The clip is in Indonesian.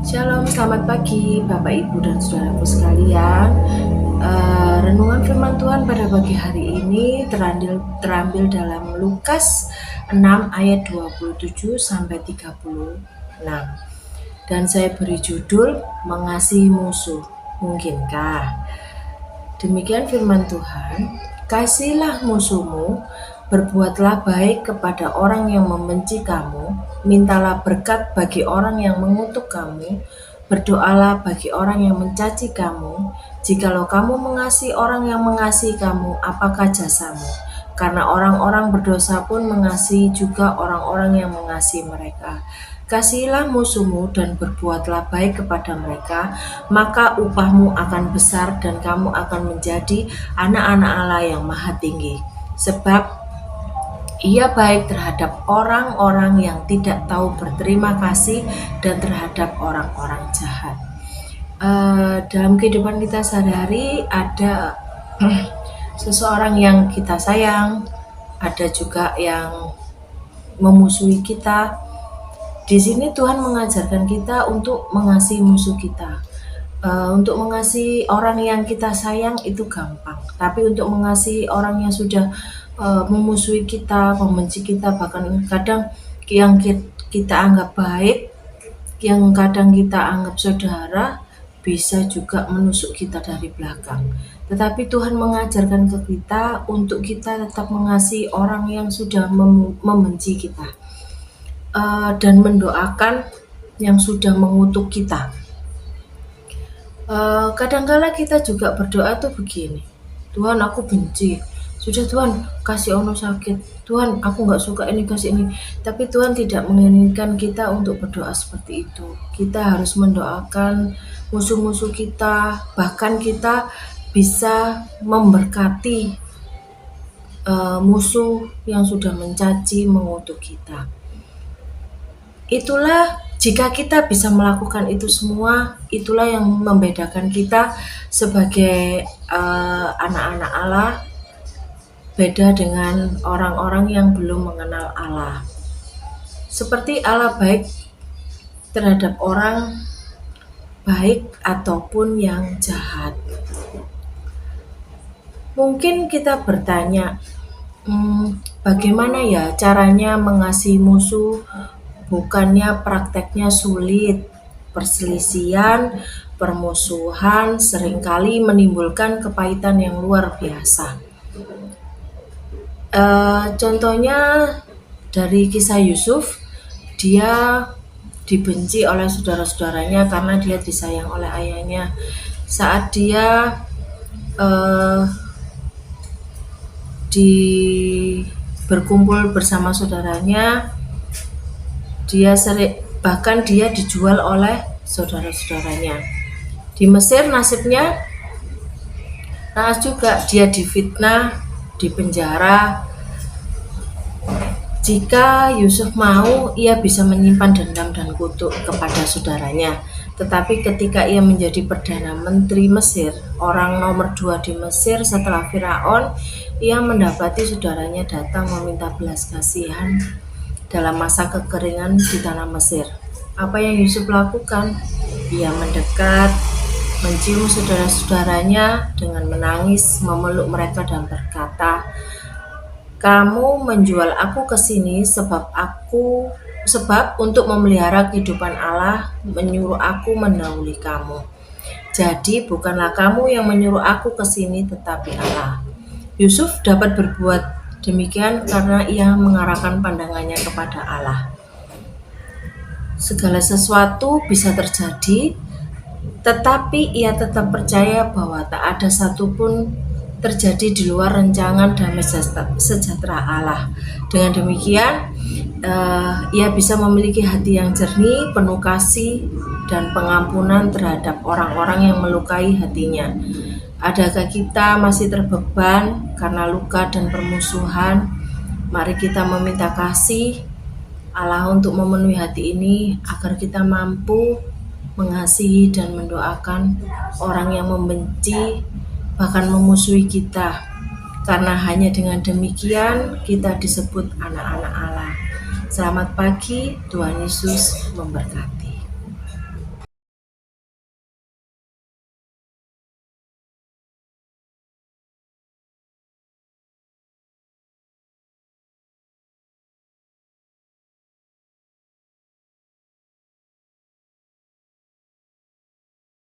Shalom, selamat pagi Bapak Ibu dan Saudaraku sekalian. Renungan firman Tuhan pada pagi hari ini terambil dalam Lukas 6 ayat 27 sampai 36. Dan saya beri judul Mengasihi Musuh, Mungkinkah? Demikian firman Tuhan, kasihilah musuhmu, berbuatlah baik kepada orang yang membenci kamu, mintalah berkat bagi orang yang mengutuk kamu, berdoalah bagi orang yang mencaci kamu. Jikalau kamu mengasihi orang yang mengasihi kamu, apakah jasamu? Karena orang-orang berdosa pun mengasihi juga orang-orang yang mengasihi mereka. Kasihilah musuhmu dan berbuatlah baik kepada mereka, maka upahmu akan besar dan kamu akan menjadi anak-anak Allah yang maha tinggi. Sebab ia baik terhadap orang-orang yang tidak tahu berterima kasih dan terhadap orang-orang jahat. Dalam kehidupan kita sehari-hari ada seseorang yang kita sayang, ada juga yang memusuhi kita. Di sini Tuhan mengajarkan kita untuk mengasihi musuh kita. Untuk mengasihi orang yang kita sayang itu gampang, tapi untuk mengasihi orang yang sudah memusuhi kita, membenci kita, bahkan kadang yang kita anggap baik, yang kadang kita anggap saudara, bisa juga menusuk kita dari belakang. Tetapi Tuhan mengajarkan ke kita untuk kita tetap mengasihi orang yang sudah membenci kita. Dan mendoakan yang sudah mengutuk kita. Kadangkala kita juga berdoa tuh begini, Tuhan aku benci, sudah Tuhan kasih ono sakit, Tuhan aku gak suka ini kasih ini. Tapi Tuhan tidak menginginkan kita untuk berdoa seperti itu. Kita harus mendoakan musuh-musuh kita, bahkan kita bisa memberkati musuh yang sudah mencaci, mengutuk kita. Itulah jika kita bisa melakukan itu semua, itulah yang membedakan kita sebagai anak-anak Allah, beda dengan orang-orang yang belum mengenal Allah. Seperti Allah baik terhadap orang baik ataupun yang jahat. Mungkin kita bertanya, bagaimana ya caranya mengasihi musuh? Bukannya prakteknya sulit, perselisihan, permusuhan seringkali menimbulkan kepahitan yang luar biasa. Contohnya dari kisah Yusuf, dia dibenci oleh saudara-saudaranya karena dia disayang oleh ayahnya. Saat dia berkumpul bersama saudaranya, bahkan dia dijual oleh saudara-saudaranya. Di Mesir nasibnya naas juga, dia difitnah, dipenjara. Jika Yusuf mau, ia bisa menyimpan dendam dan kutuk kepada saudaranya. Tetapi ketika ia menjadi Perdana Menteri Mesir, orang nomor 2 di Mesir setelah Firaun, ia mendapati saudaranya datang meminta belas kasihan dalam masa kekeringan di tanah Mesir. Apa yang Yusuf lakukan? Ia mendekat, mencium saudara-saudaranya dengan menangis, memeluk mereka dan berkata, kamu menjual aku ke sini sebab untuk memelihara kehidupan Allah menyuruh aku mendahului kamu. Jadi bukanlah kamu yang menyuruh aku ke sini tetapi Allah. Yusuf dapat berbuat demikian karena ia mengarahkan pandangannya kepada Allah. Segala sesuatu bisa terjadi, tetapi ia tetap percaya bahwa tak ada satupun terjadi di luar rancangan damai sejahtera Allah. Dengan demikian, ia bisa memiliki hati yang jernih, penuh kasih dan pengampunan terhadap orang-orang yang melukai hatinya. Adakah kita masih terbeban karena luka dan permusuhan? Mari kita meminta kasih Allah untuk memenuhi hati ini agar kita mampu mengasihi dan mendoakan orang yang membenci, bahkan memusuhi kita. Karena hanya dengan demikian kita disebut anak-anak Allah. Selamat pagi, Tuhan Yesus memberkati.